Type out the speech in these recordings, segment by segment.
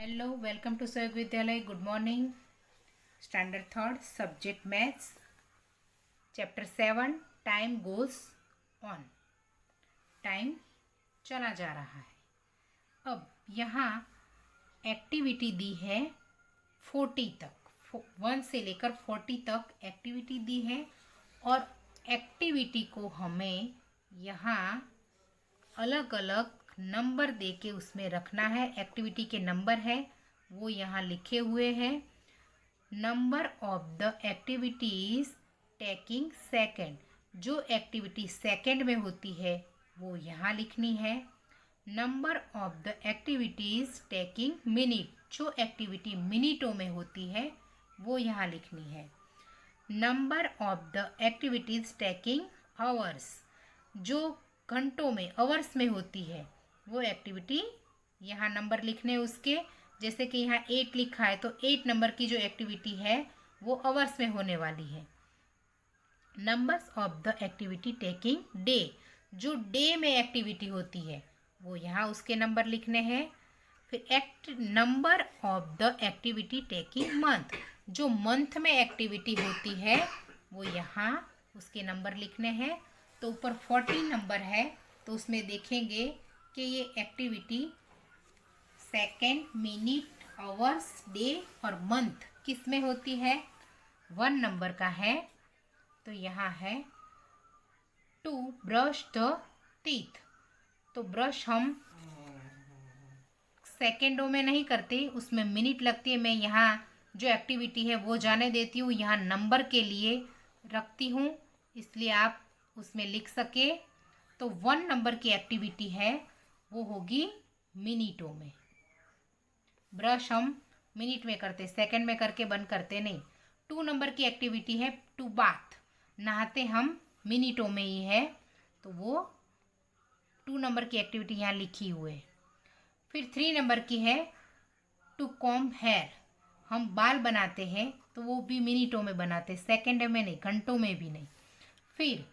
Hello, welcome to सहयोग विद्यालय। Good morning. Standard third, subject maths, chapter 7, time goes on. Time चला जा रहा है। अब यहाँ एक्टिविटी दी है 40 तक, 1 से लेकर 40 तक एक्टिविटी दी है और एक्टिविटी को हमें यहाँ अलग अलग नंबर दे के उसमें रखना है। एक्टिविटी के नंबर है वो यहाँ लिखे हुए हैं। Number of the activities taking second, जो एक्टिविटी सेकेंड में होती है वो यहाँ लिखनी है। Number of the activities taking minute, जो एक्टिविटी मिनटों में होती है वो यहाँ लिखनी है। Number of the activities taking hours, जो घंटों में आवर्स में होती है वो एक्टिविटी यहाँ नंबर लिखने उसके। जैसे कि यहाँ 8 लिखा है तो 8 नंबर की जो एक्टिविटी है वो आवर्स में होने वाली है। Numbers of the activity taking day, जो डे में एक्टिविटी होती है वो यहाँ उसके नंबर लिखने हैं। फिर number of the activity taking month, जो मंथ में एक्टिविटी होती है वो यहाँ उसके नंबर लिखने हैं। तो ऊपर 14 नंबर है तो उसमें देखेंगे कि ये activity second, minute, hours, day और मंथ किस में होती है। 1 नंबर का है तो यहाँ है टू ब्रश द टीथ। तो ब्रश हम सेकेंडों में नहीं करते, उसमें मिनट लगती है। मैं यहाँ जो एक्टिविटी है वो जाने देती हूँ, यहाँ नंबर के लिए रखती हूँ इसलिए आप उसमें लिख सके। तो 1 नंबर की एक्टिविटी है वो होगी मिनटों में। ब्रश हम मिनट में करते, सेकंड में करके बंद करते नहीं। 2 नंबर की एक्टिविटी है टू बाथ, नहाते हम मिनटों में ही है तो वो 2 नंबर की एक्टिविटी यहाँ लिखी हुई है। फिर 3 नंबर की है टू कॉम्ब हेयर, हम बाल बनाते हैं तो वो भी मिनटों में बनाते, सेकंड में नहीं, घंटों में भी नहीं। फिर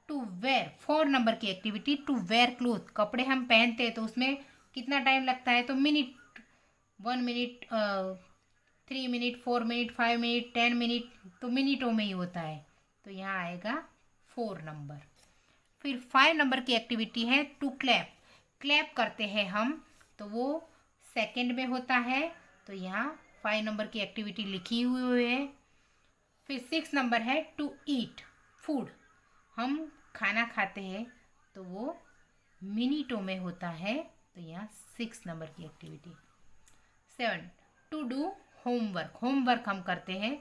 टू वेयर, 4 नंबर की एक्टिविटी टू वेयर क्लोथ, कपड़े हम पहनते हैं तो उसमें कितना टाइम लगता है तो minute, 1 minute, 3 minute, 4 minute, 5 minute, 10 minute, तो मिनटों में ही होता है तो यहाँ आएगा 4 नंबर। फिर 5 नंबर की एक्टिविटी है टू क्लैप, क्लैप करते हैं हम तो वो सेकंड में होता है तो यहाँ 5 नंबर की एक्टिविटी लिखी हुई है। फिर 6 नंबर है टू ईट फूड, हम खाना खाते हैं तो वो मिनटों में होता है तो यहाँ 6 नंबर की activity. 7 to do homework, homework हम करते हैं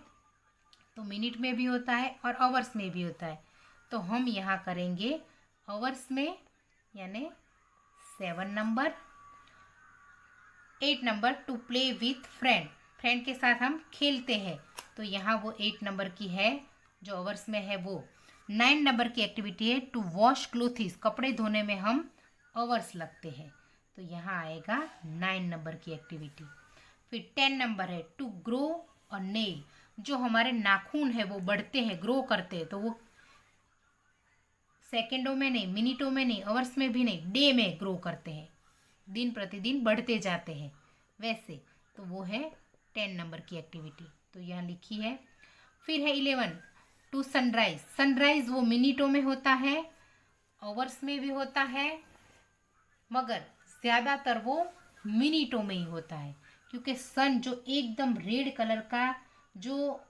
तो मिनट में भी होता है और आवर्स में भी होता है तो हम यहाँ करेंगे आवर्स में, यानी 7 number. 8 number two play with friend, friend के साथ हम खेलते हैं तो यहाँ वो 8 नंबर की है जो आवर्स में है वो। 9 नंबर की एक्टिविटी है टू वॉश क्लोथ्स, कपड़े धोने में हम आवर्स लगते हैं तो यहाँ आएगा 9 नंबर की एक्टिविटी। फिर 10 नंबर है टू ग्रो अ नेल, जो हमारे नाखून है वो बढ़ते हैं, ग्रो करते हैं तो वो सेकेंडों में नहीं, मिनटों में नहीं, आवर्स में भी नहीं, डे में ग्रो करते हैं, दिन प्रतिदिन बढ़ते जाते हैं वैसे, तो वो है 10 नंबर की एक्टिविटी तो यहाँ लिखी है। फिर है 11 टू सनराइज, सनराइज वो मिनटों में होता है, आवर्स में भी होता है, मगर ज़्यादातर वो मिनटों में ही होता है क्योंकि सन जो एकदम रेड कलर का जो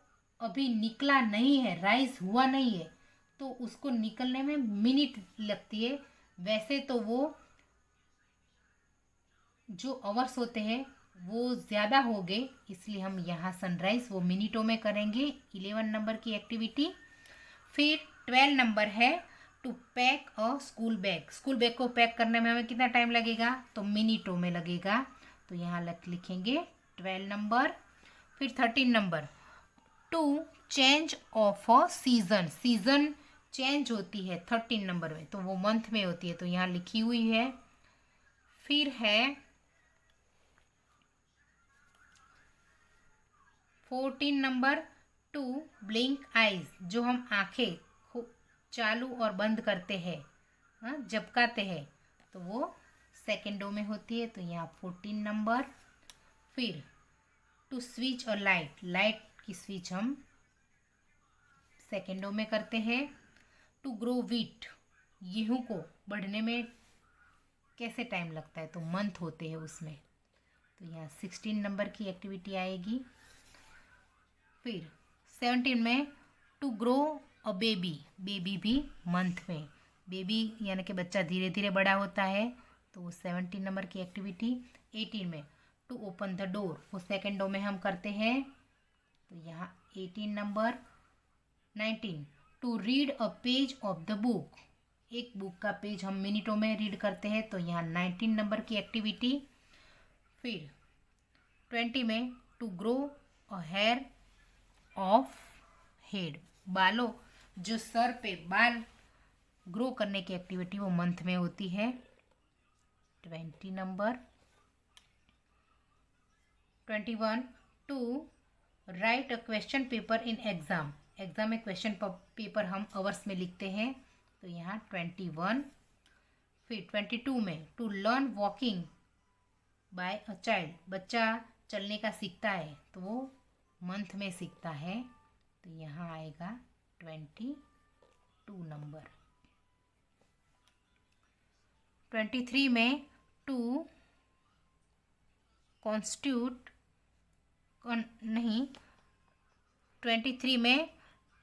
अभी निकला नहीं है, राइज हुआ नहीं है तो उसको निकलने में मिनट लगती है। वैसे तो वो जो आवर्स होते हैं वो ज़्यादा हो गए इसलिए हम यहाँ सनराइज वो मिनटों में करेंगे, 11 नंबर की एक्टिविटी। फिर 12 नंबर है to pack a school bag, school bag को पैक करने में हमें कितना टाइम लगेगा तो मिनटों में लगेगा तो यहाँ लिखेंगे 12 नंबर। फिर 13 number two change of a season, season change होती है 13 नंबर में तो वो मंथ में होती है तो यहाँ लिखी हुई है। फिर है 14 नंबर टू ब्लिंक आइज, जो हम आंखें चालू और बंद करते हैं, हाँ झपकाते हैं तो वो सेकेंडों में होती है तो यहाँ 14 नंबर। फिर to switch a light, light की स्विच हम सेकेंडों में करते हैं। टू ग्रो वीट, गेहूँ को बढ़ने में कैसे टाइम लगता है, तो मंथ होते हैं उसमें। तो यहाँ 16 नंबर की एक्टिविटी आएगी। फिर 17 में to grow a baby, baby भी मंथ में, बेबी यानी कि बच्चा धीरे धीरे बड़ा होता है, तो वो 17 नंबर की एक्टिविटी। 18 में टू ओपन द डोर, वो सेकेंडों में हम करते हैं, तो यहाँ 18 number. 19 to read a page of the book, एक बुक का पेज हम मिनटों में रीड करते हैं, तो यहाँ 19 नंबर की एक्टिविटी। फिर 20 में to grow a hair of head, बालों, जो सर पे बाल ग्रो करने की एक्टिविटी वो मंथ में होती है, 20 number. 21 to write a question paper in exam, exam में क्वेश्चन पेपर हम आवर्स में लिखते हैं, तो यहाँ 21। फिर 22 में to learn walking by a child, बच्चा चलने का सीखता है, तो वो मंथ में सीखता है, तो यहाँ आएगा 22 नंबर। 23 में टू कॉन्स्टिट्यूट नहीं, 23 में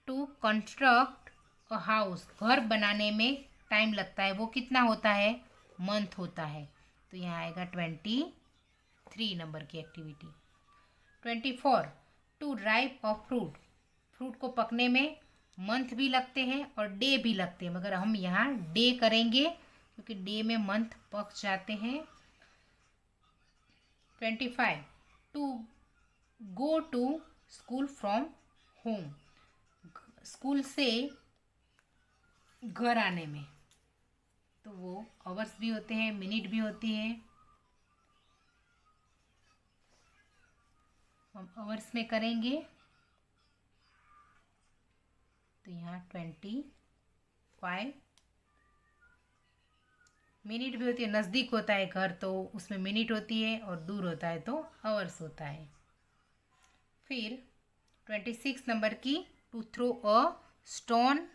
टू कंस्ट्रक्ट अ हाउस, घर बनाने में टाइम लगता है, वो कितना होता है, मंथ होता है, तो यहाँ आएगा 23 नंबर की activity. 24 to ripe a fruit, fruit को पकने में मंथ भी लगते हैं और डे भी लगते हैं, मगर हम यहाँ डे करेंगे क्योंकि डे में मंथ पक जाते हैं। 25 to go to school from home, school से घर आने में, तो वो आवर्स भी होते हैं, मिनट भी होती है, हम आवर्स में करेंगे, तो यहाँ 25। मिनट भी होती है, नज़दीक होता है घर तो उसमें मिनट होती है, और दूर होता है तो आवर्स होता है। फिर 26 नंबर की to throw a stone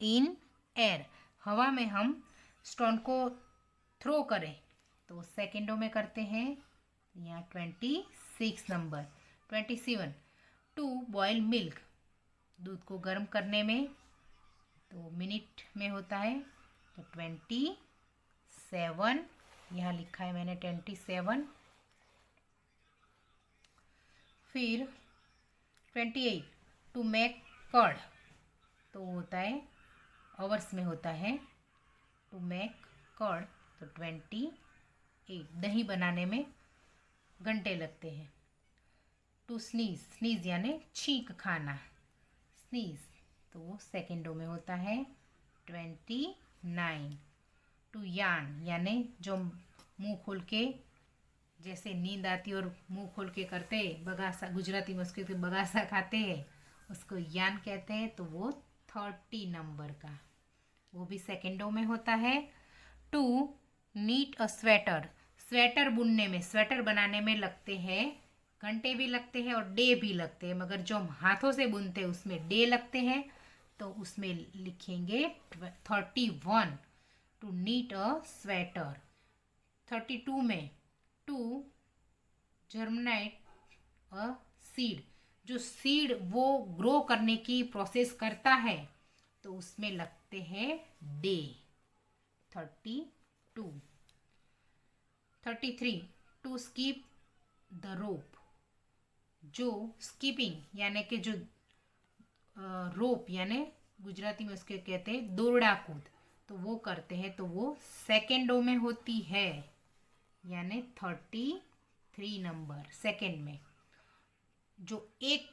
in air, हवा में हम स्टोन को थ्रो करें, तो सेकेंडों में करते हैं, यहाँ 26 नंबर। 27 टू बॉयल मिल्क, दूध को गर्म करने में, तो मिनट में होता है, तो 27 यहाँ लिखा है मैंने 27। फिर 28 टू मेक कर्ड, तो होता है आवर्स में होता है, टू मेक कर्ड, तो 28, दही बनाने में घंटे लगते हैं। टू स्नीज, स्नीज यानी छींक खाना, स्नीज, तो वो सेकेंडों में होता है, 29। टू यान यानी जो मुंह खोल के, जैसे नींद आती और मुंह खोल के करते, बगासा, गुजराती में उसके बगासा खाते हैं, उसको यान कहते हैं, तो वो 30 नंबर का, वो भी सेकेंडों में होता है। To knit a sweater, sweater बुनने में, स्वेटर बनाने में लगते हैं, घंटे भी लगते हैं और डे भी लगते हैं, मगर जो हम हाथों से बुनते हैं उसमें डे लगते हैं, तो उसमें लिखेंगे 31 टू नीट अ स्वेटर। 32 में टू जर्मिनेट अ सीड, जो सीड वो ग्रो करने की प्रोसेस करता है, तो उसमें लगते हैं day, 32। 33 to skip the rope, जो स्कीपिंग यानी कि जो रोप यानी गुजराती में उसके कहते हैं दौड़ा कूद, तो वो करते हैं, तो वो सेकेंडों में होती है, यानी 33 नंबर सेकेंड में। जो एक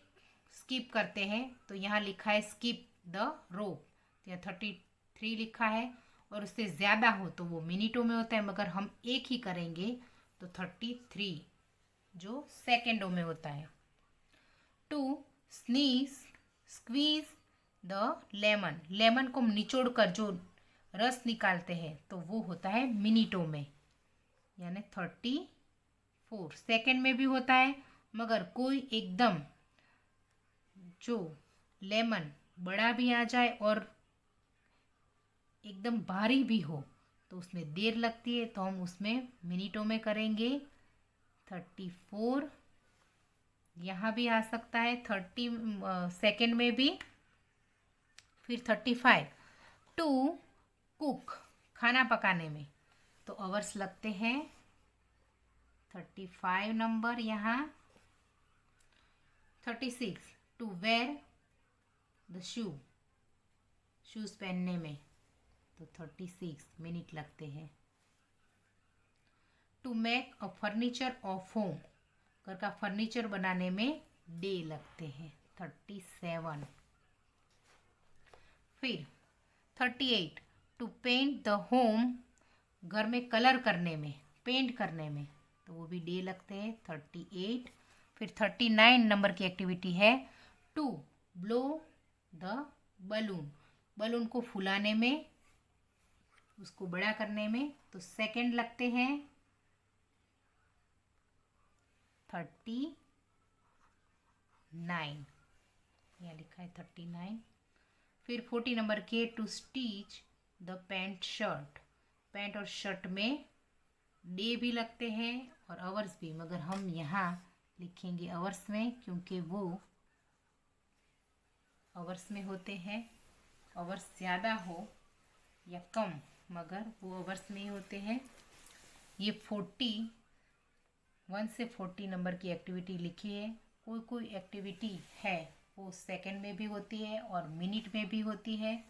स्किप करते हैं, तो यहाँ लिखा है स्किप द रोप, तो यहाँ 33 लिखा है, और उससे ज़्यादा हो तो वो मिनटों में होता है, मगर हम एक ही करेंगे तो 33 जो सेकेंडों में होता है। To sneeze squeeze the lemon, lemon को निचोड़ कर जो रस निकालते हैं, तो वो होता है मिनटों में, यानी 4 सेकेंड में भी होता है, मगर कोई एकदम जो लेमन बड़ा भी आ जाए और एकदम भारी भी हो तो उसमें देर लगती है, तो हम उसमें मिनटों में करेंगे। 34 यहाँ भी आ सकता है, 30 सेकेंड में भी। फिर 35 टू कुक, खाना पकाने में, तो आवर्स लगते हैं 35 नंबर यहाँ। 36 टू वेयर द शूज़ पहनने में, तो 36 मिनट लगते हैं। To make a furniture of home, घर का फर्नीचर बनाने में डे लगते हैं 37। फिर 38 टू पेंट द होम, घर में कलर करने में, पेंट करने में, तो वो भी डे लगते हैं 38। फिर 39 नंबर की एक्टिविटी है to blow the balloon, balloon को फुलाने में, उसको बड़ा करने में, तो सेकंड लगते हैं 39, यहाँ लिखा है 39। फिर 40 नंबर के to stitch the pant shirt, pant और शर्ट में डे भी लगते हैं और आवर्स भी, मगर हम यहाँ लिखेंगे आवर्स में, क्योंकि वो आवर्स में होते हैं। आवर्स ज़्यादा हो या कम, मगर वो आवर्स में ही होते हैं। ये 41 से 40 नंबर की एक्टिविटी लिखी है। कोई कोई एक्टिविटी है वो सेकंड में भी होती है और मिनट में भी होती है,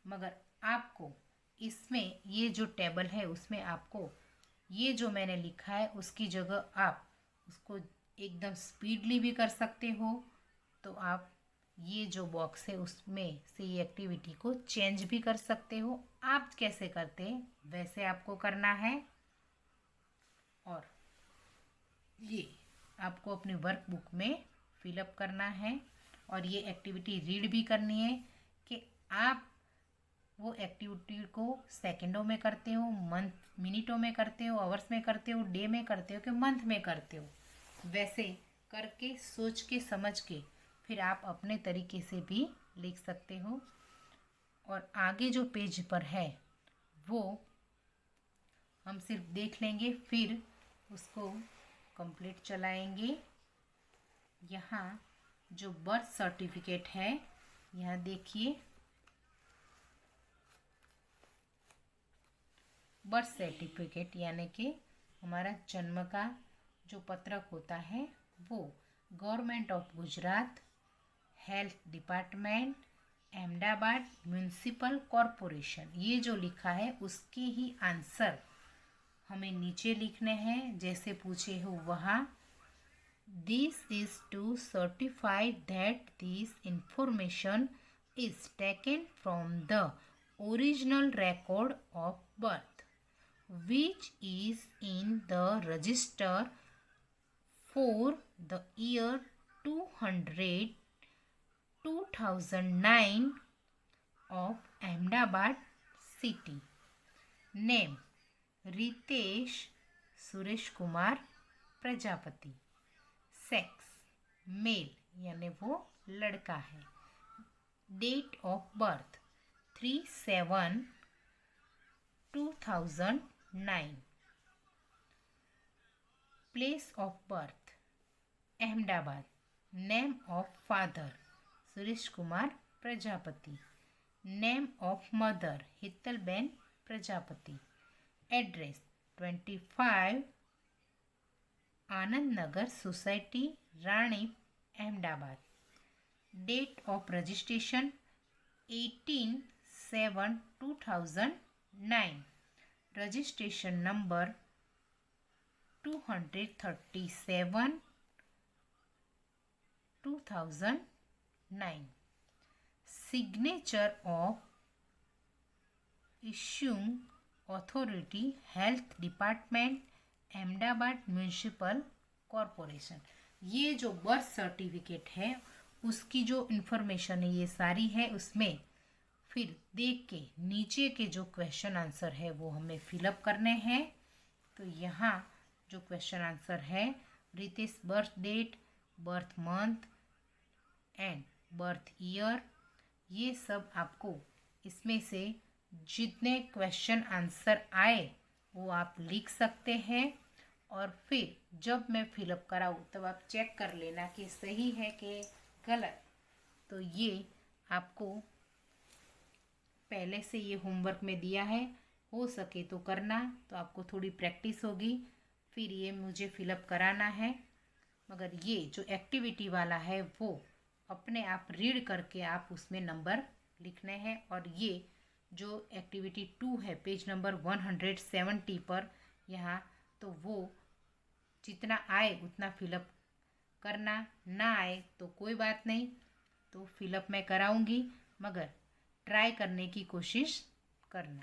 मगर आपको इसमें ये जो टेबल है उसमें आपको ये जो मैंने लिखा है उसकी जगह आप उसको एकदम स्पीडली भी कर सकते हो, तो आप ये जो बॉक्स है उसमें से ये एक्टिविटी को चेंज भी कर सकते हो। आप कैसे करते हैं वैसे आपको करना है, और ये आपको अपनी वर्कबुक में फिलअप करना है, और ये एक्टिविटी रीड भी करनी है कि आप वो एक्टिविटी को सेकंडों में करते हो, मिनटों में करते हो, आवर्स में करते हो, डे में करते हो कि मंथ में करते हो। वैसे करके सोच के समझ के फिर आप अपने तरीके से भी लिख सकते हो। और आगे जो पेज पर है वो हम सिर्फ देख लेंगे, फिर उसको कंप्लीट चलाएंगे। यहाँ जो बर्थ सर्टिफिकेट है, यहाँ देखिए, बर्थ सर्टिफिकेट यानी कि हमारा जन्म का जो पत्रक होता है वो government of Gujarat, health department, Ahmedabad municipal corporation, ये जो लिखा है उसके ही आंसर हमें नीचे लिखने हैं, जैसे पूछे हो वहाँ। This is to certify that this information is taken from the original record of birth, which is in the register for the year 2009 of Ahmedabad city. Name Ritesh Suresh Kumar Prajapati. Sex male यानी वो लड़का है. Date of birth 3/7/2009. Place of birth Ahmedabad. Name of father Suresh Kumar Prajapati. Name of mother Hitalben Prajapati. Address 25 Anand Nagar society Rani Ahmedabad. Date of registration 18/7/2009. Registration number 237/2009. Signature of issuing authority health department Ahmedabad municipal corporation. ये जो birth certificate है उसकी जो information है ये सारी है उसमें. फिर देख के नीचे के जो क्वेश्चन आंसर है वो हमें फिलअप करने हैं. तो यहाँ जो क्वेश्चन आंसर है Ritesh birth date, birth month and birth year, ये सब आपको इसमें से जितने क्वेश्चन आंसर आए वो आप लिख सकते हैं। और फिर जब मैं फिलअप कराऊँ तब आप चेक कर लेना कि सही है कि गलत। तो ये आपको पहले से ये होमवर्क में दिया है, हो सके तो करना, तो आपको थोड़ी प्रैक्टिस होगी। फिर ये मुझे फिलअप कराना है, मगर ये जो एक्टिविटी वाला है वो अपने आप रीड करके आप उसमें नंबर लिखने हैं। और ये जो एक्टिविटी 2 है पेज नंबर 170 पर यहाँ, तो वो जितना आए उतना फिलअप करना, ना आए तो कोई बात नहीं, तो फिलअप मैं कराऊंगी, मगर ट्राई करने की कोशिश करना।